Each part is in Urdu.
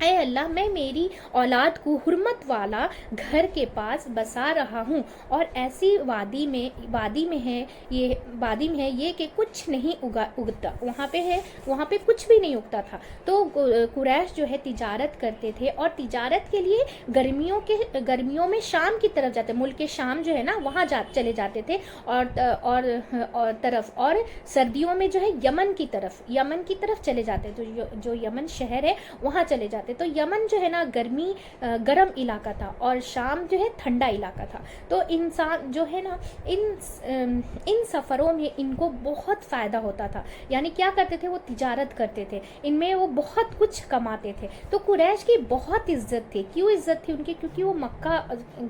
اے اللہ میں میری اولاد کو حرمت والا گھر کے پاس بسا رہا ہوں اور ایسی وادی میں ہے یہ کہ کچھ نہیں اگتا، وہاں پہ کچھ بھی نہیں اگتا تھا۔ تو قریش جو ہے تجارت کرتے تھے اور تجارت کے لیے گرمیوں میں شام کی طرف جاتے، ملک شام جو ہے نا وہاں چلے جاتے تھے، اور سردیوں میں جو ہے یمن کی طرف چلے جاتے تھے، جو یمن شہر ہے وہاں چلے جاتے۔ تو یمن جو ہے نا گرم علاقہ تھا اور شام جو ہے ٹھنڈا علاقہ تھا۔ تو انسان جو ہے نا ان سفروں میں ان کو بہت فائدہ ہوتا تھا، یعنی کیا کرتے تھے، وہ تجارت کرتے تھے، ان میں وہ بہت کچھ کماتے تھے۔ تو قریش کی بہت عزت تھی۔ کیوں عزت تھی ان کی؟ کیونکہ وہ مکہ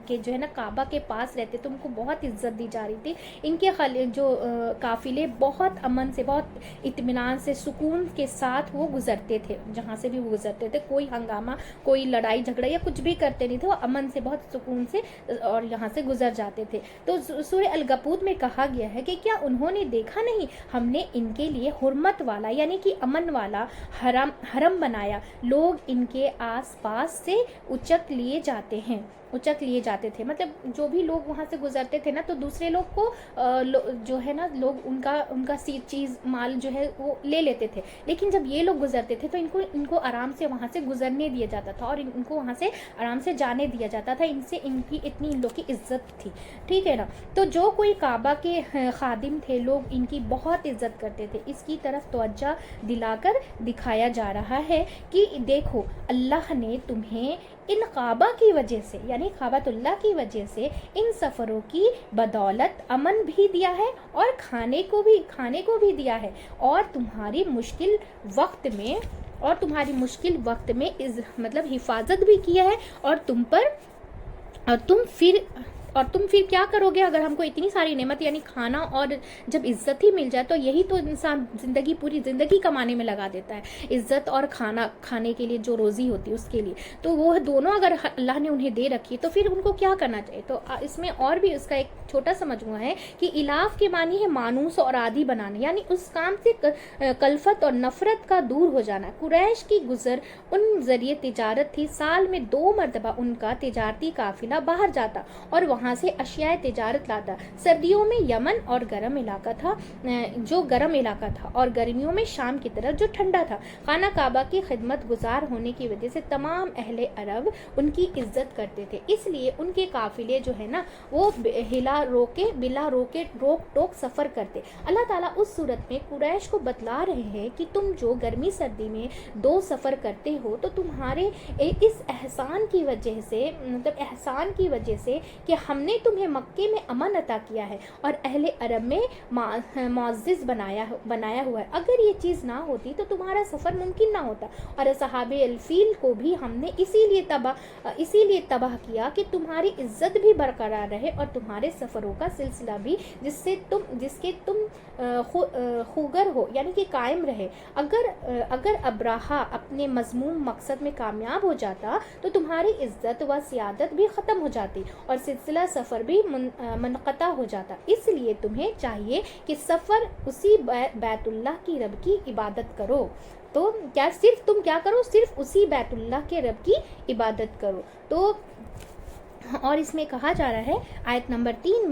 کے جو ہے نا کعبہ کے پاس رہتے تو ان کو بہت عزت دی جا رہی تھی۔ ان کے جو قافلے بہت امن سے، بہت اطمینان سے، سکون کے ساتھ وہ گزرتے تھے، جہاں سے بھی وہ گزرتے تھے، کوئی ہنگامہ، کوئی لڑائی جھگڑا یا کچھ بھی کرتے نہیں تھے، وہ امن سے، بہت سکون سے اور یہاں سے گزر جاتے تھے۔ تو سورہ العنکبوت میں کہا گیا ہے کہ کیا انہوں نے دیکھا نہیں، ہم نے ان کے لیے حرمت والا یعنی کہ امن والا حرم بنایا، لوگ ان کے آس پاس سے اچک لیے جاتے تھے، مطلب جو بھی لوگ وہاں سے گزرتے تھے نا تو دوسرے لوگ کو جو ہے نا لوگ ان کا چیز مال جو ہے وہ لے لیتے تھے، لیکن جب یہ لوگ گزرتے تھے تو ان کو آرام سے وہاں سے گزرنے دیا جاتا تھا اور ان کو وہاں سے آرام سے جانے دیا جاتا تھا، ان کی اتنی ان لوگ کی عزت تھی، ٹھیک ہے نا۔ تو جو کوئی کعبہ کے خادم تھے لوگ ان کی بہت عزت کرتے تھے۔ اس کی طرف توجہ دلا کر دکھایا جا رہا ہے کہ دیکھو اللہ نے تمہیں ان کعبہ کی وجہ سے یعنی کعبۃ اللہ کی وجہ سے ان سفروں کی بدولت امن بھی دیا ہے اور کھانے کو بھی دیا ہے، اور تمہاری مشکل وقت میں مطلب حفاظت بھی کیا ہے، اور تم پھر کیا کرو گے اگر ہم کو اتنی ساری نعمت یعنی کھانا اور جب عزت ہی مل جائے تو یہی تو انسان پوری زندگی کمانے میں لگا دیتا ہے، عزت اور کھانے کے لیے جو روزی ہوتی ہے اس کے لیے، تو وہ دونوں اگر اللہ نے انہیں دے رکھی تو پھر ان کو کیا کرنا چاہیے۔ تو اس میں اور بھی اس کا ایک چھوٹا سا مجموعہ ہے کہ الاف کے معنی ہے مانوس اور عادی بنانا، یعنی اس کام سے کلفت اور نفرت کا دور ہو جانا۔ قریش کی گزر ان ذریعے تجارت تھی، سال میں 2 مرتبہ ان کا تجارتی قافلہ باہر جاتا اور وہاں سے اشیاء تجارت لاتا۔ سردیوں میں یمن اور گرم علاقہ تھا اور گرمیوں میں شام کی طرف جو ٹھنڈا تھا۔ خانہ کعبہ کی خدمت گزار ہونے کی وجہ سے تمام اہل عرب ان کی عزت کرتے تھے، اس لیے ان کے قافلے جو ہے نا وہ بلا روک ٹوک سفر کرتے۔ اللہ تعالیٰ اس صورت میں قریش کو بتلا رہے ہیں کہ تم جو گرمی سردی میں 2 سفر کرتے ہو تو تمہارے اس احسان کی وجہ سے کہ ہم نے تمہیں مکے میں امن عطا کیا ہے اور اہل عرب میں معزز بنایا ہوا ہے، اگر یہ چیز نہ ہوتی تو تمہارا سفر ممکن نہ ہوتا، اور اصحاب الفیل کو بھی ہم نے اسی لیے تباہ کیا کہ تمہاری عزت بھی برقرار رہے اور تمہارے سفروں کا سلسلہ بھی جس کے تم خوگر ہو یعنی کہ قائم رہے۔ اگر ابراہا اپنے مذموم مقصد میں کامیاب ہو جاتا تو تمہاری عزت و سیادت بھی ختم ہو جاتی اور سلسلہ سفر بھی منقطع ہو جاتا، اس لیے تمہیں چاہیے کہ سفر اسی بیت اللہ کی رب کی عبادت کرو۔ تو صرف اسی بیت اللہ کے رب کی عبادت کرو۔ تو اور اس میں کہا جا رہا ہے آیت نمبر 3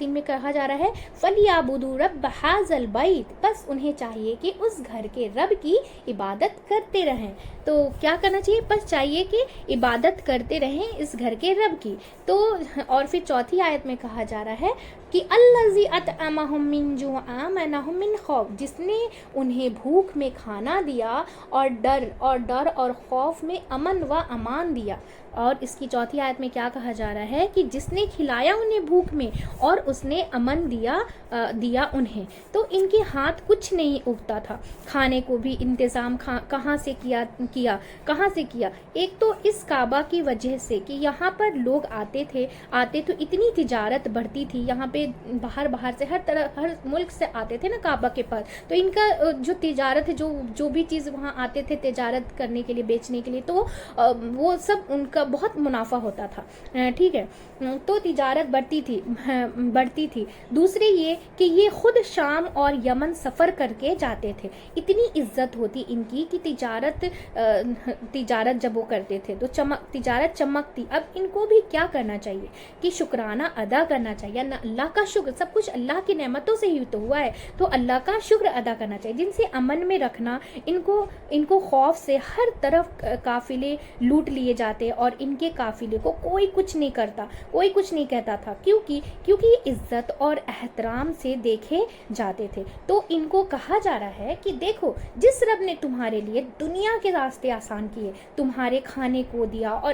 میں کہا جا رہا ہے فَلْيَعْبُدُوا رَبَّ هَٰذَا الْبَيْتِ، بس انہیں چاہیے کہ اس گھر کے رب کی عبادت کرتے رہیں۔ تو کیا کرنا چاہیے؟ بس چاہیے کہ عبادت کرتے رہیں اس گھر کے رب کی۔ تو اور پھر چوتھی آیت میں کہا جا رہا ہے کہ الَّذِي أَطْعَمَهُم مِّن جُوعٍ وَآمَنَهُم مِّن خَوْفٍ، جس نے انہیں بھوک میں کھانا دیا اور ڈر اور خوف میں امن و امان دیا۔ اور اس کی چوتھی آیت میں کیا کہا جا رہا ہے کہ جس نے کھلایا انہیں بھوک میں اور اس نے امن دیا انہیں، تو ان کے ہاتھ کچھ نہیں اگتا تھا۔ کھانے کو بھی انتظام کہاں سے کیا؟ ایک تو اس کعبہ کی وجہ سے کہ یہاں پر لوگ آتے تو اتنی تجارت بڑھتی تھی، یہاں پہ یہ باہر سے ہر ملک سے آتے تھے نا کعبہ کے پاس، تو ان کا جو تجارت ہے، جو بھی چیز وہاں آتے تھے تجارت کرنے کے لیے، بیچنے کے لیے، تو وہ سب ان کا بہت منافع ہوتا تھا، ٹھیک ہے، تو تجارت بڑھتی تھی۔ دوسرے یہ کہ یہ خود شام اور یمن سفر کر کے جاتے تھے، اتنی عزت ہوتی ان کی کہ تجارت جب وہ کرتے تھے تو تجارت چمکتی۔ اب ان کو بھی کیا کرنا چاہیے کہ شکرانہ ادا کرنا چاہیے، اللہ کا شکر، سب کچھ اللہ کی نعمتوں سے ہی تو ہوا ہے، تو اللہ کا شکر ادا کرنا چاہیے، جن سے امن میں رکھنا۔ ان کو خوف سے ہر طرف قافلے لوٹ لیے جاتے اور ان کے قافلے کو کوئی کچھ نہیں کرتا، کوئی کچھ نہیں کہتا تھا، کیونکہ یہ عزت اور احترام سے دیکھے جاتے تھے۔ تو ان کو کہا جا رہا ہے کہ دیکھو، جس رب نے تمہارے لیے دنیا کے راستے آسان کیے، تمہارے کھانے کو دیا اور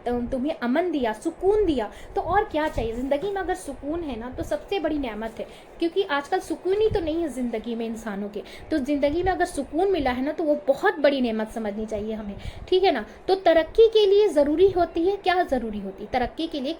تمہیں امن دیا، سکون دیا، تو اور کیا چاہیے؟ زندگی میں اگر سکون ہے نا تو سب سے بڑی نعمت ہے، کیونکہ آج کل سکون ہی تو نہیں ہے زندگی میں انسانوں کے، تو زندگی میں اگر سکون ملا ہے نا تو وہ بہت بڑی نعمت سمجھنی چاہیے ہمیں، ٹھیک ہے نا۔ تو ترقی کے لیے ضروری ہوتی ہے، کیا ضروری ہوتی ہے ترقی کے لیے؟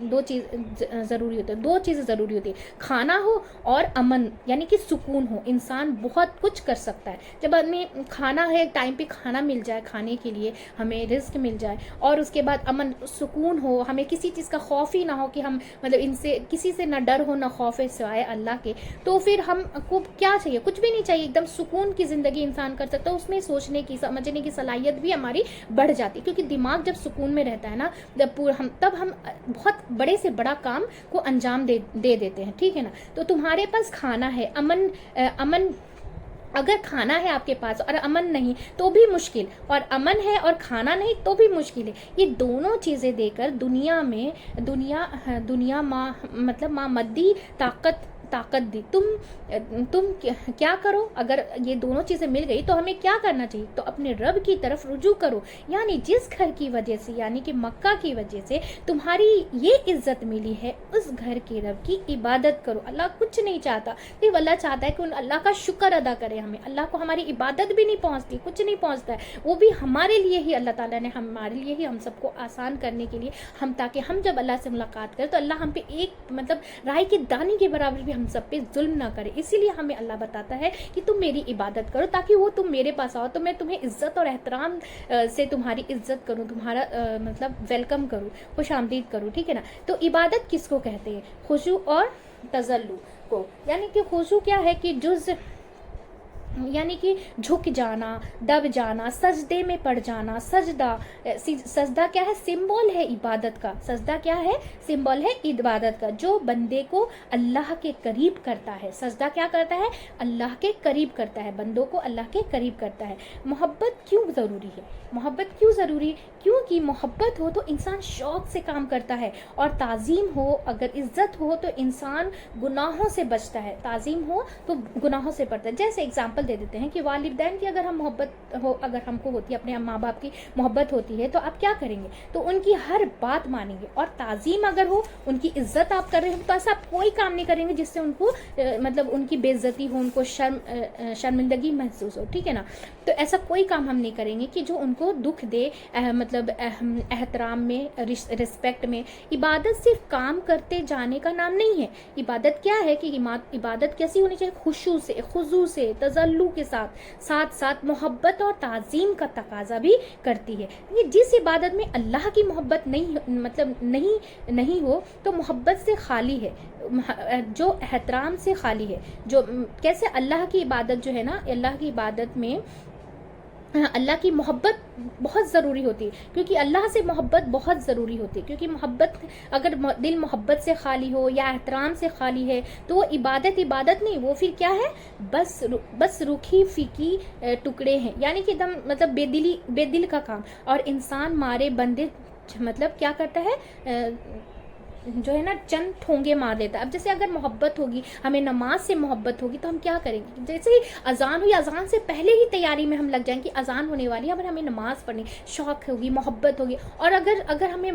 دو چیزیں ضروری ہوتی ہے، کھانا ہو اور امن، یعنی کہ سکون ہو۔ انسان بہت کچھ کر سکتا ہے جب ہمیں کھانا ہے، ٹائم پہ کھانا مل جائے، کھانے کے لیے ہمیں رزق مل جائے، اور اس کے بعد امن، سکون ہو، ہمیں کسی چیز کا خوف ہی نہ ہو کہ ہم مطلب ان سے کسی سے نہ ڈر ہو نہ خوف ہے سوائے اللہ کے، تو پھر ہم کو کیا چاہیے؟ کچھ بھی نہیں چاہیے، ایک دم سکون کی زندگی انسان کر سکتا ہے، اس میں سوچنے کی، سمجھنے کی صلاحیت بھی ہماری بڑھ جاتی، کیونکہ دماغ جب سکون میں رہتا ہے نا تب ہم بہت بڑے سے بڑا کام کو انجام دے دیتے ہیں، ٹھیک ہے نا۔ تو تمہارے پاس کھانا ہے، امن اگر کھانا ہے آپ کے پاس اور امن نہیں تو بھی مشکل، اور امن ہے اور کھانا نہیں تو بھی مشکل ہے، یہ دونوں چیزیں دے کر دنیا ماں مدی طاقت دی۔ تم کیا کرو؟ اگر یہ دونوں چیزیں مل گئی تو ہمیں کیا کرنا چاہیے؟ تو اپنے رب کی طرف رجوع کرو، یعنی جس گھر کی وجہ سے، یعنی کہ مکہ کی وجہ سے تمہاری یہ عزت ملی ہے، اس گھر کے رب کی عبادت کرو۔ اللہ کچھ نہیں چاہتا، صرف اللہ چاہتا ہے کہ اللہ کا شکر ادا کرے ہمیں، اللہ کو ہماری عبادت بھی نہیں پہنچتی، کچھ نہیں پہنچتا ہے، وہ بھی ہمارے لیے ہی، اللہ تعالیٰ نے ہمارے لیے ہی، ہم سب کو آسان کرنے کے لیے، تاکہ ہم جب اللہ سے ملاقات کریں تو اللہ ہم پہ ایک رائے کے دانے کے برابر بھی ہم سب پہ ظلم نہ کرے، اسی لیے ہمیں اللہ بتاتا ہے کہ تم میری عبادت کرو، تاکہ وہ تم میرے پاس آؤ تو میں تمہیں عزت اور احترام سے تمہاری عزت کروں، تمہارا ویلکم کروں، خوش آمدید کروں، ٹھیک ہے نا۔ تو عبادت کس کو کہتے ہیں؟ خضوع اور تذلل کو، یعنی کہ خضوع کیا ہے کہ یعنی کہ جھک جانا، دب جانا، سجدے میں پڑ جانا۔ سجدہ کیا ہے؟ سمبول ہے عبادت کا، سجدہ کیا ہے؟ سمبول ہے عبادت کا، جو بندے کو اللہ کے قریب کرتا ہے۔ سجدہ کیا کرتا ہے؟ اللہ کے قریب کرتا ہے، بندوں کو اللہ کے قریب کرتا ہے۔ محبت کیوں ضروری ہے؟ محبت کیوں ضروری؟ کیونکہ محبت ہو تو انسان شوق سے کام کرتا ہے، اور تعظیم ہو، اگر عزت ہو تو انسان گناہوں سے بچتا ہے، تعظیم ہو تو گناہوں سے پڑتا ہے۔ جیسے اگزامپل دے دیتے ہیں کہ والدین کی اگر ہم کو ہوتی ہے، اپنے ماں باپ کی محبت ہوتی ہے تو آپ کیا کریں گے؟ تو ان کی ہر بات مانیں گے، اور تعظیم اگر ہو، ان کی عزت آپ کر رہے ہیں تو ایسا آپ کوئی کام نہیں کریں گے جس سے ان کو ان کی بے عزتی ہو، ان کو شرمندگی محسوس ہو، ٹھیک ہے نا۔ تو ایسا کوئی کام ہم نہیں کریں گے کہ جو ان کو دکھ دے، احترام میں، رسپیکٹ میں۔ عبادت صرف کام کرتے جانے کا نام نہیں ہے، عبادت کیا ہے کہ عبادت کیسی ہونی چاہیے؟ خضوع سے، تذلل کے ساتھ محبت اور تعظیم کا تقاضا بھی کرتی ہے۔ جس عبادت میں اللہ کی محبت نہیں ہو تو محبت سے خالی ہے، جو احترام سے خالی ہے۔ جو کیسے اللہ کی عبادت جو ہے نا، اللہ کی عبادت میں اللہ کی محبت بہت ضروری ہوتی ہے، کیونکہ اللہ سے محبت بہت ضروری ہوتی ہے، کیونکہ محبت، اگر دل محبت سے خالی ہو یا احترام سے خالی ہے تو وہ عبادت نہیں، وہ پھر کیا ہے؟ بس روکھی پھیکی ٹکڑے ہیں، یعنی کہ بے دل کا کام، اور انسان مارے بندے کیا کرتا ہے؟ جو ہے نا چند ٹھونگے مار دیتا ہے۔ اب جیسے اگر محبت ہوگی، ہمیں نماز سے محبت ہوگی تو ہم کیا کریں گے؟ جیسے ہی اذان ہوئی، اذان سے پہلے ہی تیاری میں ہم لگ جائیں کہ اذان ہونے والی ہے، اگر ہمیں نماز پڑھنی، شوق ہوگی، محبت ہوگی، اور اگر ہمیں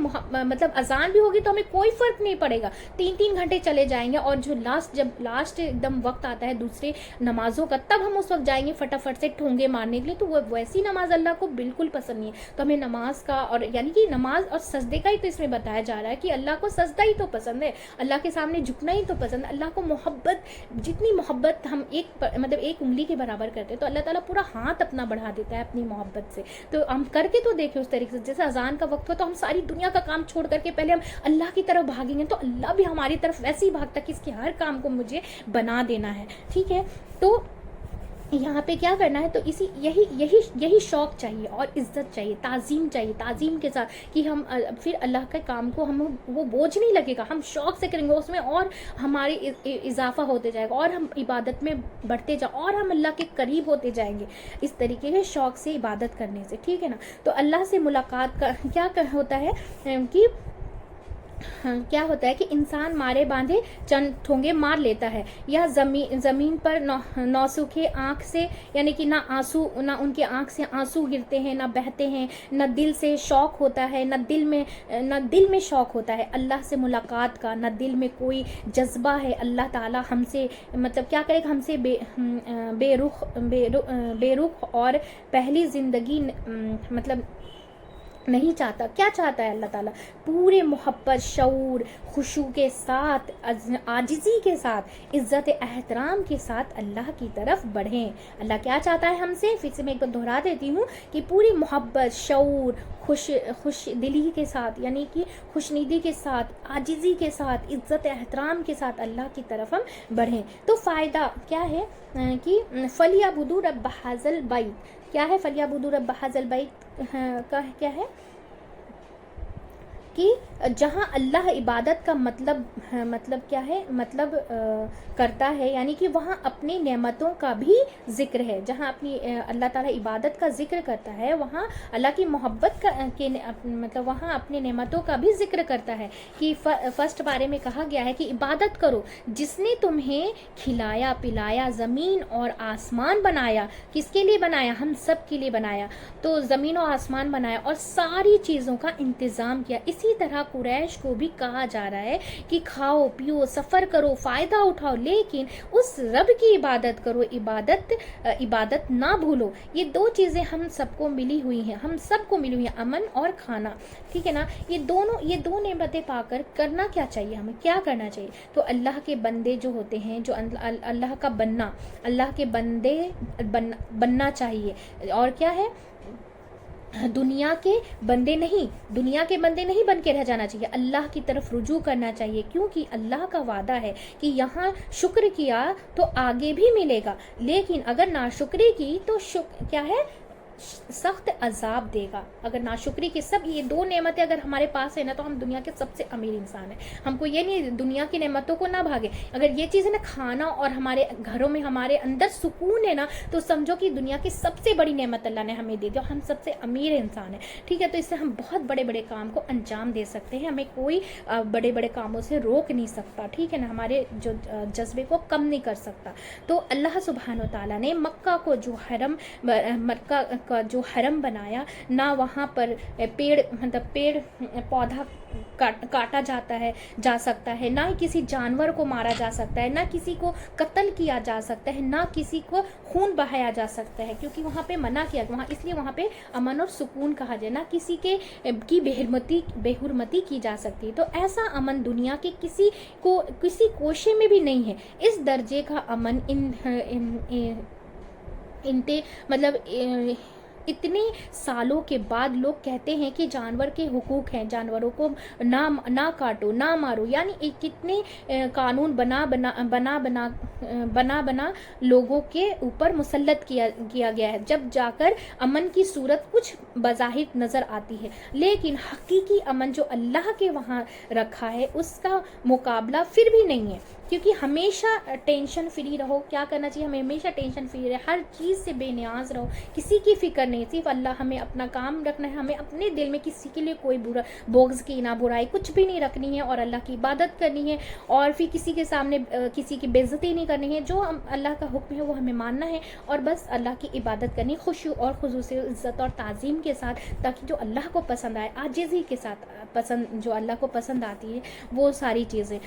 اذان بھی ہوگی تو ہمیں کوئی فرق نہیں پڑے گا، 3 گھنٹے چلے جائیں گے، اور جو جب لاسٹ ایک دم وقت آتا ہے دوسرے نمازوں کا، تب ہم اس وقت جائیں گے فٹافٹ سے ٹھونگے مارنے کے لیے، تو وہ ویسی نماز اللہ کو بالکل پسند نہیں ہے۔ تو ہمیں نماز کا، اور یعنی کہ نماز اور سجدے کا ہی تو اس میں بتایا جا رہا ہے کہ اللہ کو سجدہ سجدہ ہی تو پسند ہے، اللہ کے سامنے جھکنا ہی تو پسند ہے، اللہ کو محبت، جتنی محبت ہم ایک ایک انگلی کے برابر کرتے ہیں تو اللہ تعالیٰ پورا ہاتھ اپنا بڑھا دیتا ہے اپنی محبت سے. تو ہم کر کے تو دیکھیں اس طریقے سے، جیسے اذان کا وقت ہو تو ہم ساری دنیا کا کام چھوڑ کر کے پہلے ہم اللہ کی طرف بھاگیں گے تو اللہ بھی ہماری طرف ویسے ہی بھاگتا ہے کہ اس کے ہر کام کو مجھے بنا دینا ہے. ٹھیک ہے، تو یہاں پہ کیا کرنا ہے، تو یہی شوق چاہیے اور عزت چاہیے، تعظیم چاہیے، تعظیم کے ساتھ کہ ہم پھر اللہ کے کام کو ہم وہ بوجھ نہیں لگے گا، ہم شوق سے کریں گے، اس میں اور ہماری اضافہ ہوتے جائے گا اور ہم عبادت میں بڑھتے جائیں اور ہم اللہ کے قریب ہوتے جائیں گے اس طریقے کے شوق سے عبادت کرنے سے. ٹھیک ہے نا. تو اللہ سے ملاقات کا کیا ہوتا ہے کہ کیا ہوتا ہے کہ انسان مارے باندھے چند ٹھونگے مار لیتا ہے، یا زمین پر نوسکھے آنکھ سے، یعنی کہ نہ ان کے آنکھ سے آنسو گرتے ہیں، نہ بہتے ہیں، نہ دل سے شوق ہوتا ہے، نہ دل میں شوق ہوتا ہے اللہ سے ملاقات کا، نہ دل میں کوئی جذبہ ہے اللہ تعالیٰ ہم سے مطلب کیا کرے گا، ہم سے بے رخ اور پہلی زندگی مطلب نہیں چاہتا. کیا چاہتا ہے اللہ تعالیٰ؟ پورے محبت، شعور، خشوع کے ساتھ، عاجزی کے ساتھ، عزت احترام کے ساتھ اللہ کی طرف بڑھیں. اللہ کیا چاہتا ہے ہم سے؟ پھر سے میں ایک بار دہرا دیتی ہوں کہ پوری محبت، شعور، خوش دلی کے ساتھ، یعنی کہ خوشنودی کے ساتھ، عاجزی کے ساتھ، عزت احترام کے ساتھ اللہ کی طرف ہم بڑھیں. تو فائدہ کیا ہے کہ فَلْيَعْبُدُوا رَبَّ هَٰذَا الْبَيْتِ، کیا ہے فَلْيَعْبُدُوا رَبَّ هَٰذَا الْبَيْتِ کا کیا ہے کہ جہاں اللہ عبادت کا مطلب کیا ہے، مطلب کرتا ہے، یعنی کہ وہاں اپنی نعمتوں کا بھی ذکر ہے. جہاں اپنی اللہ تعالیٰ عبادت کا ذکر کرتا ہے وہاں اللہ کی محبت کا مطلب وہاں اپنی نعمتوں کا بھی ذکر کرتا ہے. کہ فرسٹ بارے میں کہا گیا ہے کہ عبادت کرو جس نے تمہیں کھلایا پلایا، زمین اور آسمان بنایا. کس کے لیے بنایا؟ ہم سب کے لیے بنایا. تو زمین و آسمان بنایا اور ساری چیزوں کا انتظام کیا. اسی طرح قریش کو بھی کہا جا رہا ہے کہ کھاؤ پیو، سفر کرو، فائدہ اٹھاؤ، لیکن اس رب کی عبادت کرو، عبادت نہ بھولو. یہ دو چیزیں ہم سب کو ملی ہوئی ہیں، امن اور کھانا. ٹھیک ہے نا. یہ دو نعمتیں پا کر کرنا کیا چاہیے ہمیں؟ کیا کرنا چاہیے؟ تو اللہ کے بندے جو ہوتے ہیں، جو اللہ کا بننا، اللہ کے بندے بننا چاہیے. اور کیا ہے؟ دنیا کے بندے نہیں بن کے رہ جانا چاہیے، اللہ کی طرف رجوع کرنا چاہیے، کیونکہ اللہ کا وعدہ ہے کہ یہاں شکر کیا تو آگے بھی ملے گا، لیکن اگر ناشکری کی تو کیا ہے؟ سخت عذاب دے گا. اگر ناشکری کی سب یہ دو نعمتیں اگر ہمارے پاس ہے نا تو ہم دنیا کے سب سے امیر انسان ہیں. ہم کو یہ نہیں دنیا کی نعمتوں کو نہ بھاگے. اگر یہ چیزیں نا کھانا اور ہمارے گھروں میں ہمارے اندر سکون ہے نا تو سمجھو کہ دنیا کی سب سے بڑی نعمت اللہ نے ہمیں دے دی اور ہم سب سے امیر انسان ہیں. ٹھیک ہے. تو اس سے ہم بہت بڑے بڑے کام کو انجام دے سکتے ہیں. ہمیں کوئی بڑے بڑے کاموں سے روک نہیں سکتا. ٹھیک ہے نا. ہمارے جو جذبے کو کم نہیں کر سکتا. تو اللہ سبحانہ و تعالیٰ نے مکہ کا جو حرم بنایا، نہ وہاں پر پیڑ پودا کاٹا جا سکتا ہے، نہ کسی جانور کو مارا جا سکتا ہے، نہ کسی کو قتل کیا جا سکتا ہے، نہ کسی کو خون بہایا جا سکتا ہے، کیونکہ وہاں پہ منع کیا وہاں، اس لیے وہاں پہ امن اور سکون کہا جائے. نہ کسی کی بے حرمتی کی جا سکتی. تو ایسا امن دنیا کے کسی کوشے میں بھی نہیں ہے. اس درجے کا امن مطلب اتنے سالوں کے بعد لوگ کہتے ہیں کہ جانور کے حقوق ہیں، جانوروں کو نہ کاٹو، نہ مارو. یعنی کتنے قانون بنا لوگوں کے اوپر مسلط کیا گیا ہے، جب جا کر امن کی صورت کچھ بظاہر نظر آتی ہے، لیکن حقیقی امن جو اللہ کے وہاں رکھا ہے اس کا مقابلہ پھر بھی نہیں ہے. کیونکہ ہمیشہ ٹینشن فری رہو. کیا کرنا چاہیے؟ ہمیں ہمیشہ ٹینشن فری رہے، ہر چیز سے بے نیاز رہو، کسی کی فکر نہیں، صرف اللہ. ہمیں اپنا کام رکھنا ہے، ہمیں اپنے دل میں کسی کے لیے کوئی بغض کی نہ برائی کچھ بھی نہیں رکھنی ہے، اور اللہ کی عبادت کرنی ہے، اور پھر کسی کے سامنے کسی کی بے عزتی نہیں کرنی ہے. جو اللہ کا حکم ہے وہ ہمیں ماننا ہے، اور بس اللہ کی عبادت کرنی خشوع اور خضوع سے، عزت اور تعظیم کے ساتھ، تاکہ جو اللہ کو پسند آئے، عاجزی کے ساتھ. پسند جو اللہ کو پسند آتی ہے وہ ساری چیزیں.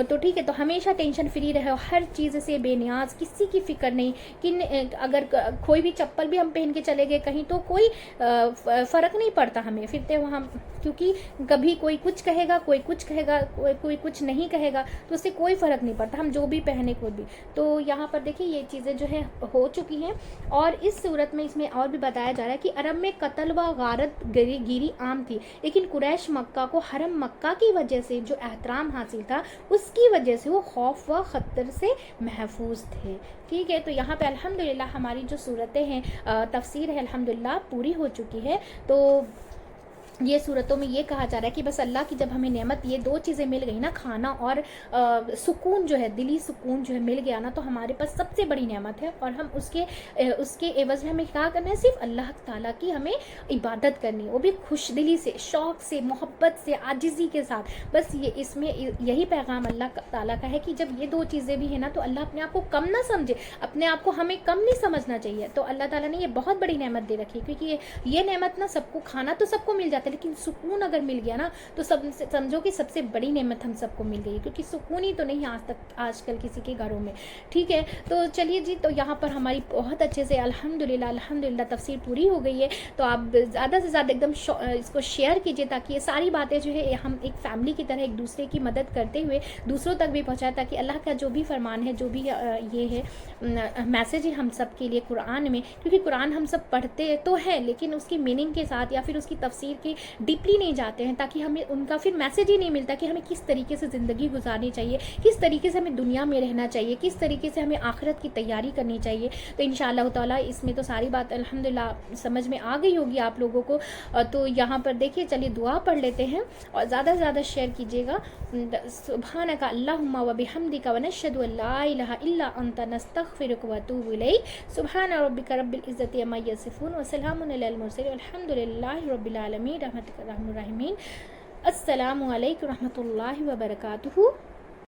تو ٹھیک ہے, تو ہمیشہ ٹینشن فری رہے, ہر چیز سے بے نیاز, کسی کی فکر نہیں کہ اگر کوئی بھی چپل بھی ہم پہن کے چلے گئے کہیں تو کوئی فرق نہیں پڑتا ہمیں پھرتے وہاں, کیونکہ کبھی کوئی کچھ کہے گا, کوئی کچھ کہے گا, کوئی کچھ نہیں کہے گا, تو اس سے کوئی فرق نہیں پڑتا, ہم جو بھی پہنے کوئی بھی. تو یہاں پر دیکھیں یہ چیزیں جو ہے ہو چکی ہیں. اور اس صورت میں اس میں اور بھی بتایا جا رہا ہے کہ عرب میں قتل و غارت گیری عام تھی, لیکن قریش مکہ کو حرم مکہ کی وجہ سے جو احترام حاصل تھا اس کی وجہ سے وہ خوف و خطر سے محفوظ تھے. ٹھیک ہے, تو یہاں پہ الحمدللہ ہماری جو صورتیں ہیں تفسیر ہے الحمدللہ پوری ہو چکی ہے. تو یہ صورتوں میں یہ کہا جا رہا ہے کہ بس اللہ کی جب ہمیں نعمت یہ دو چیزیں مل گئی نا, کھانا اور سکون جو ہے, دلی سکون جو ہے مل گیا نا, تو ہمارے پاس سب سے بڑی نعمت ہے. اور ہم اس کے عوض میں ہمیں کیا کرنا ہے, صرف اللہ تعالیٰ کی ہمیں عبادت کرنی, وہ بھی خوش دلی سے, شوق سے, محبت سے, عاجزی کے ساتھ. بس یہ اس میں یہی پیغام اللہ تعالیٰ کا ہے کہ جب یہ دو چیزیں بھی ہیں نا, تو اللہ اپنے آپ کو کم نہ سمجھے, اپنے آپ کو ہمیں کم نہیں سمجھنا چاہیے. تو اللہ تعالیٰ نے یہ بہت بڑی نعمت دے رکھی, کیونکہ یہ نعمت نا سب کو, کھانا تو سب کو مل جاتا ہے, لیکن سکون اگر مل گیا نا تو سمجھو کہ سب سے بڑی نعمت ہم سب کو مل گئی, کیونکہ سکون ہی تو نہیں آج کل کسی کے گھروں میں. ٹھیک ہے, تو چلیے جی, تو یہاں پر ہماری بہت اچھے سے الحمدللہ تفسیر پوری ہو گئی ہے. تو آپ زیادہ سے زیادہ ایک دم اس کو شیئر کیجیے, تاکہ یہ ساری باتیں جو ہے ہم ایک فیملی کی طرح ایک دوسرے کی مدد کرتے ہوئے دوسروں تک بھی پہنچائے, تاکہ اللہ کا جو بھی فرمان ہے, جو بھی یہ ہے میسیج ہے ہم سب کے لیے قرآن میں, کیونکہ قرآن ہم سب پڑھتے تو ہیں لیکن اس کی میننگ کے ساتھ یا پھر اس کی تفسیر کی ڈیپلی نہیں جاتے ہیں, تاکہ ہمیں ان کا پھر میسیج ہی نہیں ملتا کہ ہمیں کس طریقے سے زندگی گزارنی چاہیے, کس طریقے سے ہمیں دنیا میں رہنا چاہیے, کس طریقے سے ہمیں آخرت کی تیاری کرنی چاہیے. تو انشاءاللہ تعالیٰ اس میں تو ساری بات الحمدللہ سمجھ میں آ گئی ہوگی آپ لوگوں کو. تو یہاں پر دیکھیے, چلیے دعا پڑھ لیتے ہیں اور زیادہ سے زیادہ شیئر کیجیے گا. سبحانک اللہم و بحمدک و نشہد ان لا الہ الا انت نستغفرک و اتوب الیک. سبحان ربک رب العزت عما یصفون و سلام علی المرسلین والحمد للہ رب العالمین. رحمتک ارحم الراحمین. السلام علیکم و رحمۃ اللہ وبرکاتہ.